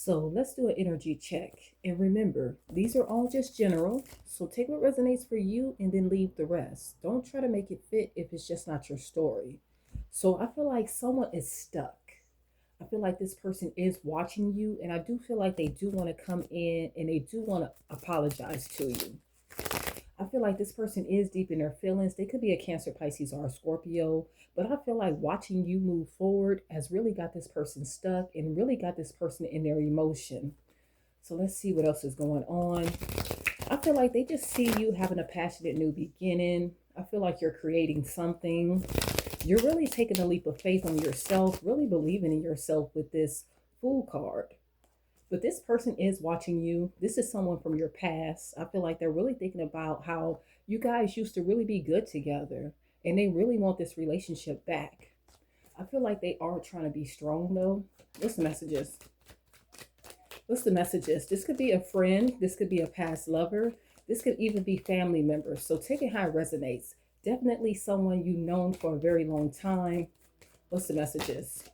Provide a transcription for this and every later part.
So let's do an energy check. And remember, these are all just general. So take what resonates for you and then leave the rest. Don't try to make it fit if it's just not your story. So I feel like someone is stuck. I feel like this person is watching you, and I do feel like they do want to come in and they do want to apologize to you. I feel like this person is deep in their feelings. They could be a Cancer, Pisces, or a Scorpio, but I feel like watching you move forward has really got this person stuck and really got this person in their emotion. So let's see what else is going on. I feel like they just see you having a passionate new beginning. I feel like you're creating something. You're really taking a leap of faith on yourself, really believing in yourself with this Fool card. But this person is watching you. This is someone from your past. I feel like they're really thinking about how you guys used to really be good together and they really want this relationship back. I feel like they are trying to be strong though. What's the messages? What's the messages? This could be a friend. This could be a past lover. This could even be family members. So take it how it resonates. Definitely someone you've known for a very long time. What's the messages?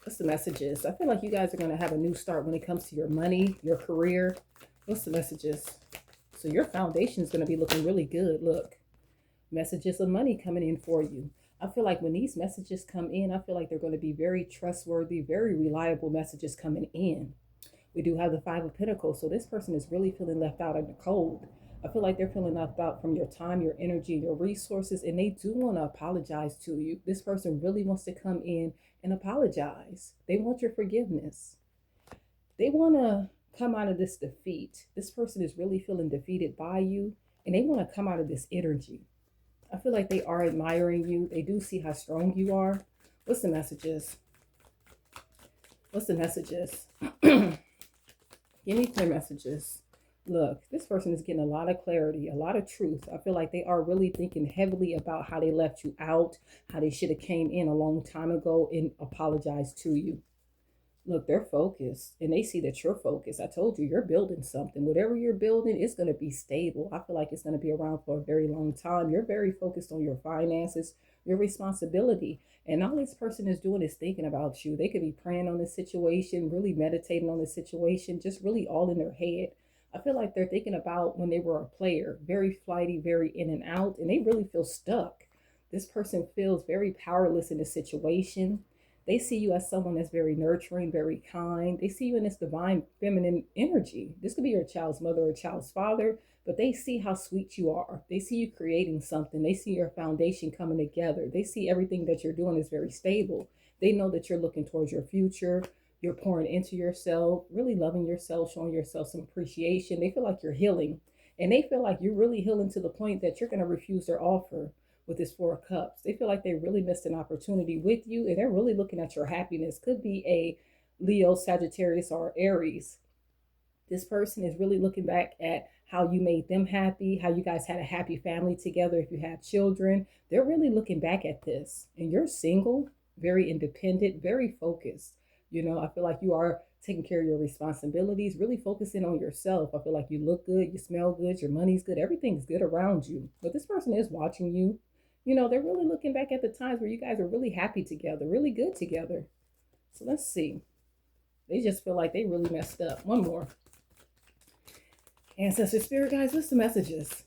What's the messages? I feel like you guys are going to have a new start when it comes to your money, your career. What's the messages? So your foundation is going to be looking really good. Look, messages of money coming in for you. I feel like when these messages come in, I feel like they're going to be very trustworthy, very reliable messages coming in. We do have the Five of Pentacles. So this person is really feeling left out in the cold. I feel like they're feeling left out from your time, your energy, your resources, and they do want to apologize to you. This person really wants to come in and apologize. They want your forgiveness. They want to come out of this defeat. This person is really feeling defeated by you, and they want to come out of this energy. I feel like they are admiring you. They do see how strong you are. What's the messages? What's the messages? Give me clear messages. Look, this person is getting a lot of clarity, a lot of truth. I feel like they are really thinking heavily about how they left you out, how they should have came in a long time ago and apologized to you. Look, they're focused and they see that you're focused. I told you, you're building something. Whatever you're building, it's going to be stable. I feel like it's going to be around for a very long time. You're very focused on your finances, your responsibility. And all this person is doing is thinking about you. They could be praying on this situation, really meditating on this situation, just really all in their head. I feel like they're thinking about when they were a player, very flighty, very in and out, and they really feel stuck. This person feels very powerless in the situation. They see you as someone that's very nurturing, very kind. They see you in this divine feminine energy. This could be your child's mother or child's father, but they see how sweet you are. They see you creating something. They see your foundation coming together. They see everything that you're doing is very stable. They know that you're looking towards your future. You're pouring into yourself, really loving yourself, showing yourself some appreciation. They feel like you're healing. And they feel like you're really healing to the point that you're going to refuse their offer with this Four of Cups. They feel like they really missed an opportunity with you, and they're really looking at your happiness. Could be a Leo, Sagittarius, or Aries. This person is really looking back at how you made them happy, how you guys had a happy family together. If you had children, they're really looking back at this. And you're single, very independent, very focused. You know, I feel like you are taking care of your responsibilities, really focusing on yourself. I feel like you look good, you smell good, your money's good, everything's good around you. But this person is watching you. You know, they're really looking back at the times where you guys are really happy together, really good together. So let's see. They just feel like they really messed up. One more. Ancestor Spirit guys, what's the messages?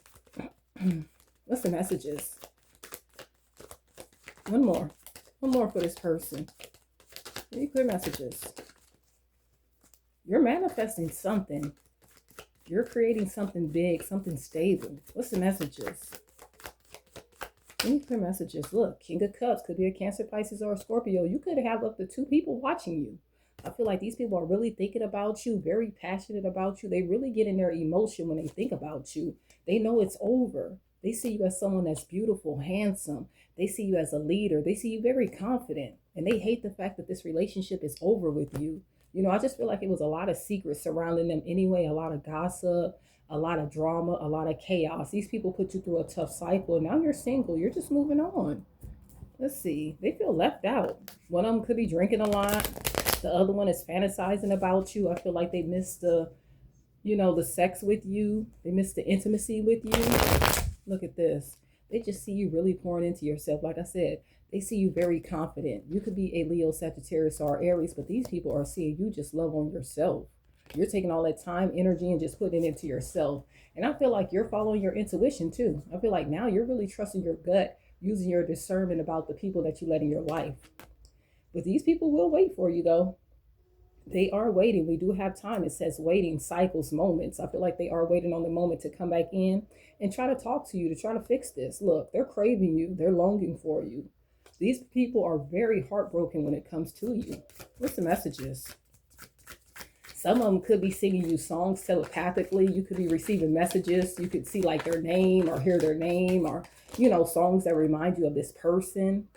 What's the messages? One more. One more for this person. Any clear messages? You're manifesting something. You're creating something big, something stable. What's the messages? Any clear messages? Look, King of Cups could be a Cancer, Pisces, or a Scorpio. You could have up to 2 people watching you. I feel like these people are really thinking about you, very passionate about you. They really get in their emotion when they think about you. They know it's over. They see you as someone that's beautiful, handsome. They see you as a leader. They see you very confident. And they hate the fact that this relationship is over with you. You know, I just feel like it was a lot of secrets surrounding them anyway, a lot of gossip, a lot of drama, a lot of chaos. These people put you through a tough cycle. Now you're single. You're just moving on. Let's see. They feel left out. One of them could be drinking a lot. The other one is fantasizing about you. I feel like they missed the, the sex with you. They missed the intimacy with you. Look at this. They just see you really pouring into yourself. Like I said, They see you very confident. You could be a Leo, Sagittarius, or Aries, but these people are seeing you just love on yourself. You're taking all that time, energy, and just putting it into yourself. And I feel like you're following your intuition too. I feel like now you're really trusting your gut, using your discernment about the people that you let in your life. But these people will wait for you though. They are waiting. We do have time. It says waiting, cycles, moments. I feel like they are waiting on the moment to come back in and try to talk to you, to try to fix this. Look, they're craving you. They're longing for you. These people are very heartbroken when it comes to you. What's the messages? Some of them could be singing you songs telepathically. You could be receiving messages. You could see like their name or hear their name, or, songs that remind you of this person.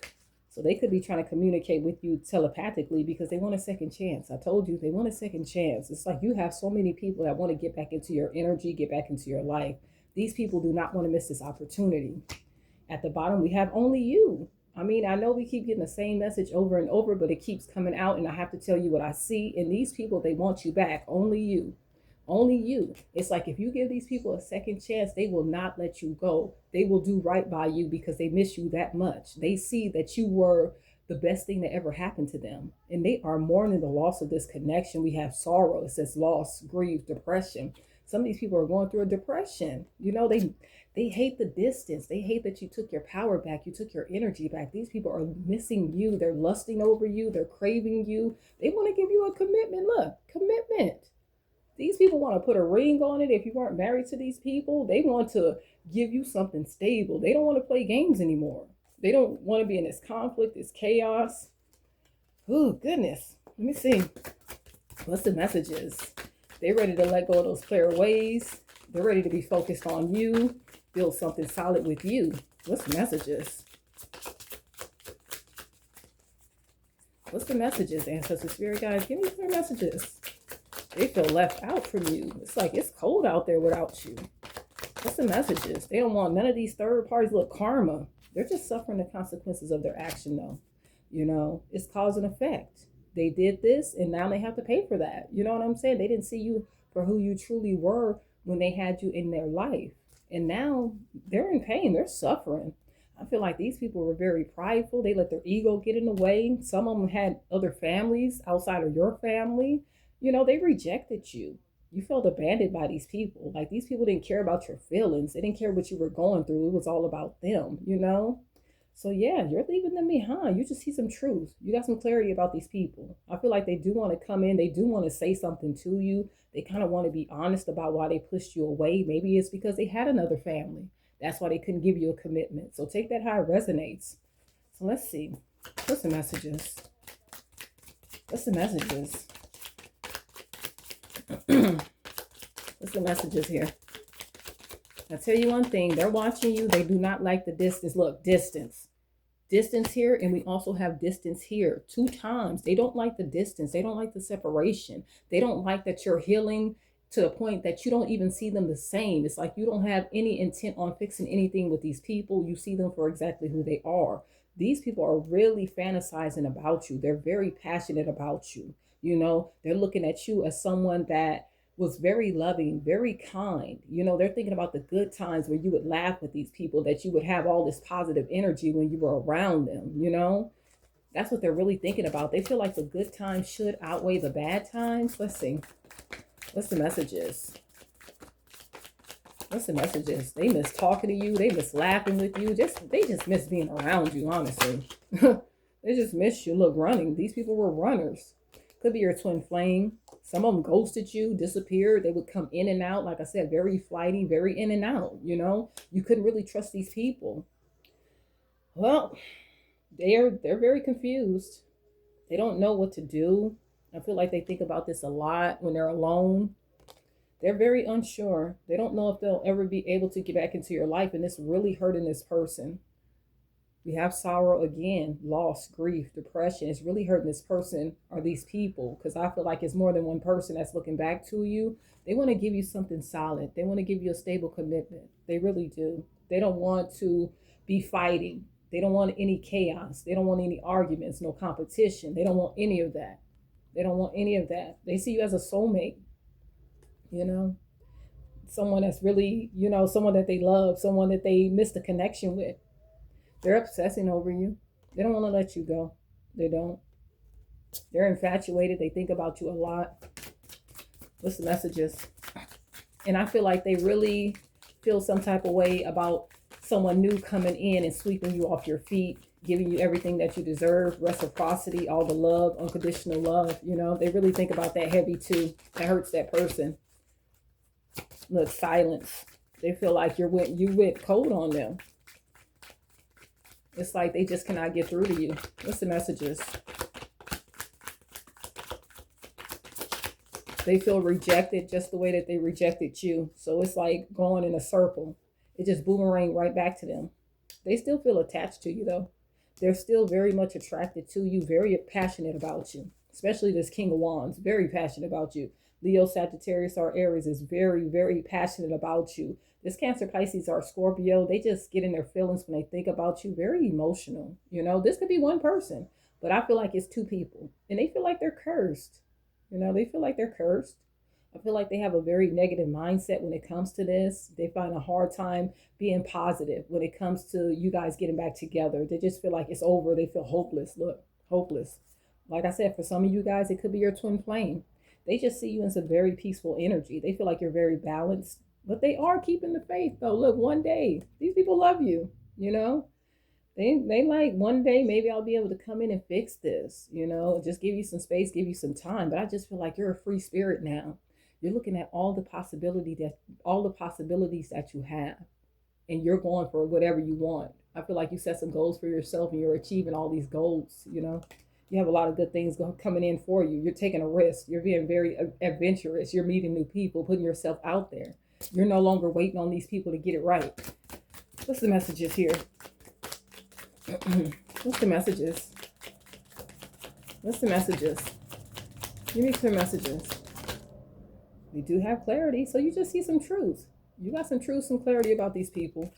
So they could be trying to communicate with you telepathically because they want a second chance. I told you they want a second chance. It's like you have so many people that want to get back into your energy, get back into your life. These people do not want to miss this opportunity. At the bottom, we have only you. I mean, I know we keep getting the same message over and over, but it keeps coming out, and I have to tell you what I see. And these people, they want you back. Only you. Only you. It's like if you give these people a second chance, they will not let you go. They will do right by you because they miss you that much. They see that you were the best thing that ever happened to them. And they are mourning the loss of this connection. We have sorrow. It says loss, grief, depression. Some of these people are going through a depression. They hate the distance. They hate that you took your power back. You took your energy back. These people are missing you. They're lusting over you. They're craving you. They want to give you a commitment. Look, commitment. These people want to put a ring on it. If you weren't married to these people, they want to give you something stable. They don't want to play games anymore. They don't want to be in this conflict, this chaos. Oh, goodness. Let me see. What's the messages? They're ready to let go of those player ways. They're ready to be focused on you, build something solid with you. What's the messages? What's the messages, Ancestor Spirit Guides? Give me clear messages. They feel left out from you. It's like it's cold out there without you. What's the messages? They don't want none of these third parties. Look, karma. They're just suffering the consequences of their action, though. It's cause and effect. They did this, and now they have to pay for that. You know what I'm saying? They didn't see you for who you truly were when they had you in their life. And now they're in pain. They're suffering. I feel like these people were very prideful. They let their ego get in the way. Some of them had other families outside of your family. They rejected you. You felt abandoned by these people. Like these people didn't care about your feelings. They didn't care what you were going through. It was all about them. So yeah, you're leaving them behind. You just see some truth. You got some clarity about these people. I feel like they do want to come in. They do want to say something to you. They kind of want to be honest about why they pushed you away. Maybe it's because they had another family. That's why they couldn't give you a commitment. So take that how it resonates. So let's see. What's the messages? What's the messages? What's the messages here? I'll tell you one thing. They're watching you. They do not like the distance. Look, distance. Distance here, and we also have distance here 2 times. They don't like the distance. They don't like the separation. They don't like that you're healing to the point that you don't even see them the same. It's like you don't have any intent on fixing anything with these people. You see them for exactly who they are. These people are really fantasizing about you. They're very passionate about you. They're looking at you as someone that was very loving, very kind. They're thinking about the good times where you would laugh with these people, that you would have all this positive energy when you were around them. That's what they're really thinking about. They feel like the good times should outweigh the bad times. Let's see. What's the messages? What's the messages? They miss talking to you. They miss laughing with you. They just miss being around you, honestly. They just miss you. Look, running. These people were runners. Could be your twin flame. Some of them ghosted you, disappeared. They would come in and out. Like I said, very flighty, very in and out. You couldn't really trust these people. Well, they're very confused. They don't know what to do. I feel like they think about this a lot when they're alone. They're very unsure. They don't know if they'll ever be able to get back into your life, and it's really hurting this person. We have sorrow again, loss, grief, depression. It's really hurting this person or these people, because I feel like it's more than one person that's looking back to you. They want to give you something solid. They want to give you a stable commitment. They really do. They don't want to be fighting. They don't want any chaos. They don't want any arguments, no competition. They don't want any of that. They don't want any of that. They see you as a soulmate, someone that's really, someone that they love, someone that they missed a connection with. They're obsessing over you. They don't want to let you go. They don't. They're infatuated. They think about you a lot. What's the messages? And I feel like they really feel some type of way about someone new coming in and sweeping you off your feet, giving you everything that you deserve, reciprocity, all the love, unconditional love. You know, they really think about that heavy too. That hurts that person. Look, silence. They feel like you went cold on them. It's like they just cannot get through to you. What's the messages? They feel rejected just the way that they rejected you. So it's like going in a circle. It just boomerang right back to them. They still feel attached to you though. They're still very much attracted to you, very passionate about you. Especially this King of Wands, very passionate about you. Leo, Sagittarius, or Aries is very, very passionate about you. This Cancer, Pisces, or Scorpio, they just get in their feelings when they think about you. Very emotional. You know, this could be one person, but I feel like it's two people. And they feel like they're cursed. You know, they feel like they're cursed. I feel like they have a very negative mindset when it comes to this. They find a hard time being positive when it comes to you guys getting back together. They just feel like it's over. They feel hopeless. Look, hopeless. Like I said, for some of you guys, it could be your twin flame. They just see you in some very peaceful energy. They feel like you're very balanced, but they are keeping the faith though. Look, one day, these people love you, you know? They like one day maybe I'll be able to come in and fix this, you know, just give you some space, give you some time. But I just feel like you're a free spirit now. You're looking at all the possibilities that you have, and you're going for whatever you want. I feel like you set some goals for yourself and you're achieving all these goals, you know. You have a lot of good things coming in for you. You're taking a risk. You're being very adventurous. You're meeting new people, putting yourself out there. You're no longer waiting on these people to get it right. What's the messages here? What's the messages? What's the messages? Give me clear messages. We do have clarity, so you just see some truth. You got some truth, some clarity about these people.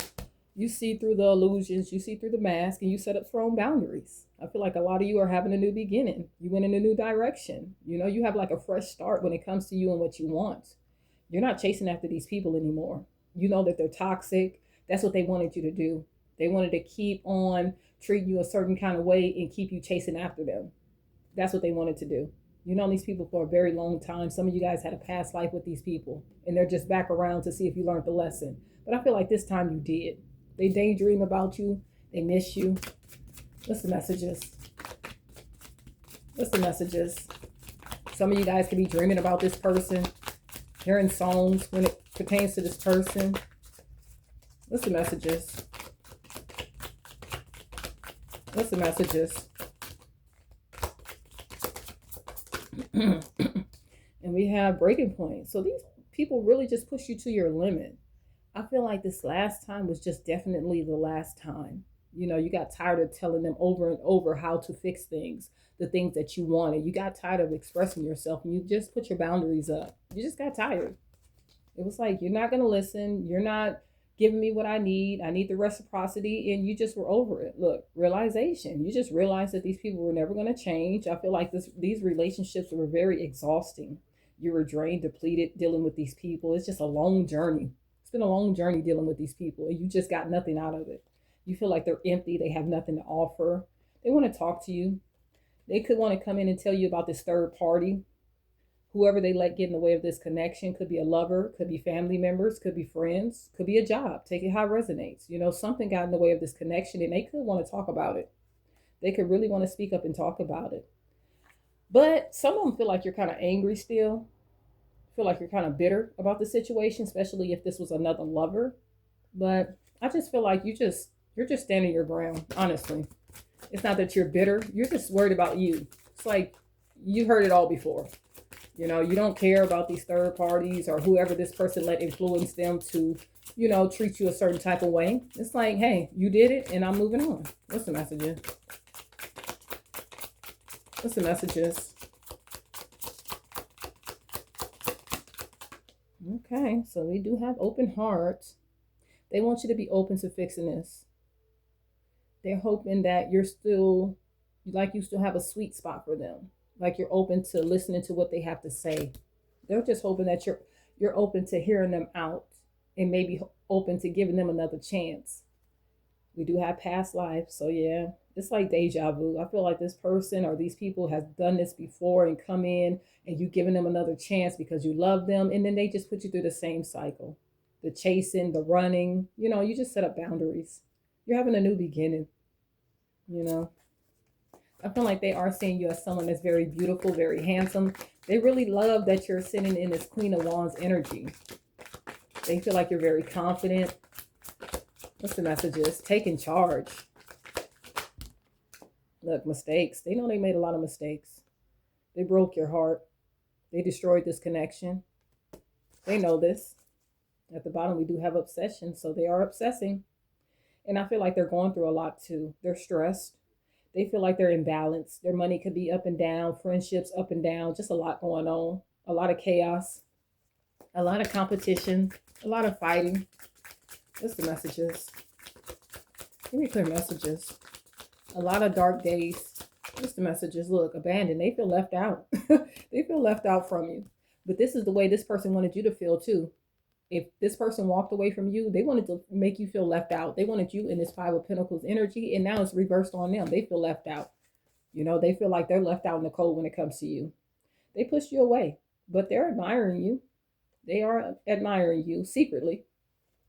You see through the illusions, you see through the mask, and you set up strong boundaries. I feel like a lot of you are having a new beginning. You went in a new direction. You know, you have like a fresh start when it comes to you and what you want. You're not chasing after these people anymore. You know that they're toxic. That's what they wanted you to do. They wanted to keep on treating you a certain kind of way and keep you chasing after them. That's what they wanted to do. You know these people for a very long time. Some of you guys had a past life with these people, and they're just back around to see if you learned the lesson. But I feel like this time you did. They daydream about you. They miss you. What's the messages? What's the messages? Some of you guys could be dreaming about this person, hearing songs when it pertains to this person. What's the messages? What's the messages? And we have breaking point. So these people really just push you to your limit. I feel like this last time was just definitely the last time. You know, you got tired of telling them over and over how to fix things, the things that you wanted. You got tired of expressing yourself and you just put your boundaries up. You just got tired. It was like, you're not going to listen. You're not giving me what I need. I need the reciprocity. And you just were over it. Look, realization. You just realized that these people were never going to change. I feel like these relationships were very exhausting. You were drained, depleted, dealing with these people. It's just a long journey. It's been a long journey dealing with these people. And you just got nothing out of it. You feel like they're empty. They have nothing to offer. They want to talk to you. They could want to come in and tell you about this third party. Whoever they let get in the way of this connection, could be a lover, could be family members, could be friends, could be a job. Take it how it resonates. You know, something got in the way of this connection and they could want to talk about it. They could really want to speak up and talk about it. But some of them feel like you're kind of angry still. Feel like you're kind of bitter about the situation, especially if this was another lover. But I just feel like you're just standing your ground, honestly. It's not that you're bitter. You're just worried about you. It's like you heard it all before. You know, you don't care about these third parties or whoever this person let influence them to, you know, treat you a certain type of way. It's like, hey, you did it and I'm moving on. What's the messages? What's the messages? Okay, so we do have open hearts. They want you to be open to fixing this. They're hoping that you still have a sweet spot for them. Like you're open to listening to what they have to say. They're just hoping that you're open to hearing them out and maybe open to giving them another chance. We do have past lives, so yeah, It's like deja vu. I feel like this person or these people has done this before and come in and you giving them another chance because you love them, and then they just put you through the same cycle. The chasing, the running, you just set up boundaries. You're having a new beginning, you know. I feel like they are seeing you as someone that's very beautiful, very handsome. They really love that you're sitting in this Queen of Wands energy. They feel like you're very confident. What's the messages? Taking charge. Look, mistakes. They know they made a lot of mistakes. They broke your heart. They destroyed this connection. They know this. At the bottom, we do have obsession, so they are obsessing. And I feel like they're going through a lot too. They're stressed. They feel like they're imbalanced. Their money could be up and down, friendships up and down, just a lot going on, a lot of chaos, a lot of competition, a lot of fighting. What's the messages? Give me clear messages. A lot of dark days. What's the messages? Look, abandoned. They feel left out. They feel left out from you. But this is the way this person wanted you to feel too. If this person walked away from you, they wanted to make you feel left out. They wanted you in this Five of Pentacles energy, and now it's reversed on them. They feel left out. They feel like they're left out in the cold when it comes to you. They pushed you away, but they're admiring you. They are admiring you secretly.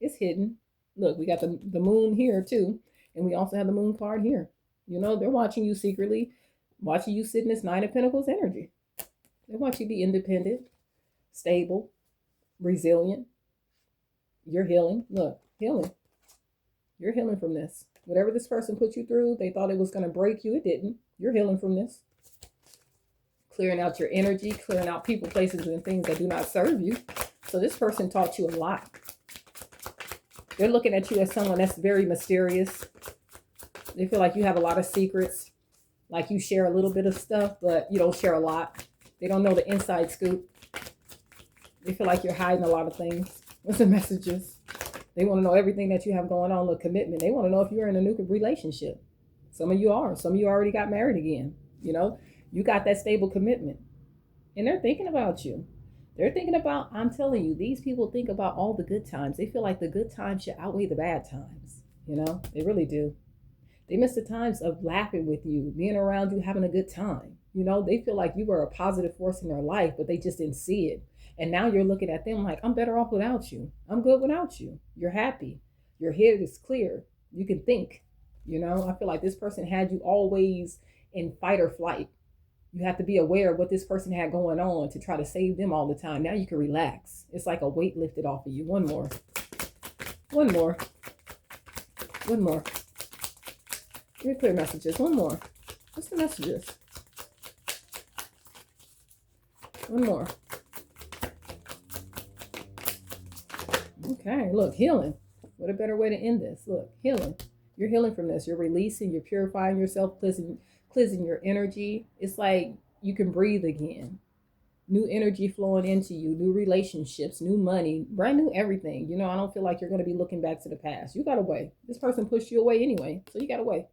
It's hidden. Look, we got the moon here too, and we also have the moon card here. They're watching you secretly, watching you sit in this Nine of Pentacles energy. They want you to be independent, stable, resilient. You're healing. Look, healing. You're healing from this. Whatever this person put you through, they thought it was going to break you. It didn't. You're healing from this. Clearing out your energy, clearing out people, places, and things that do not serve you. So this person taught you a lot. They're looking at you as someone that's very mysterious. They feel like you have a lot of secrets. Like you share a little bit of stuff, but you don't share a lot. They don't know the inside scoop. They feel like you're hiding a lot of things. What's the messages? They want to know everything that you have going on, the commitment. They want to know if you're in a new relationship. Some of you are. Some of you already got married again. You got that stable commitment. And they're thinking about you. They're thinking about, I'm telling you, these people think about all the good times. They feel like the good times should outweigh the bad times. They really do. They miss the times of laughing with you, being around you, having a good time. They feel like you were a positive force in their life, but they just didn't see it. And now you're looking at them like, I'm better off without you. I'm good without you. You're happy. Your head is clear. You can think. I feel like this person had you always in fight or flight. You have to be aware of what this person had going on to try to save them all the time. Now you can relax. It's like a weight lifted off of you. One more. One more. One more. Give me clear messages. One more. What's the messages? One more. Okay, look, healing. What a better way to end this. Look, healing. You're healing from this. You're releasing, you're purifying yourself, cleansing your energy. It's like you can breathe again. New energy flowing into you, new relationships, new money, brand new everything. I don't feel like you're going to be looking back to the past. You got away. This person pushed you away anyway, so you got away.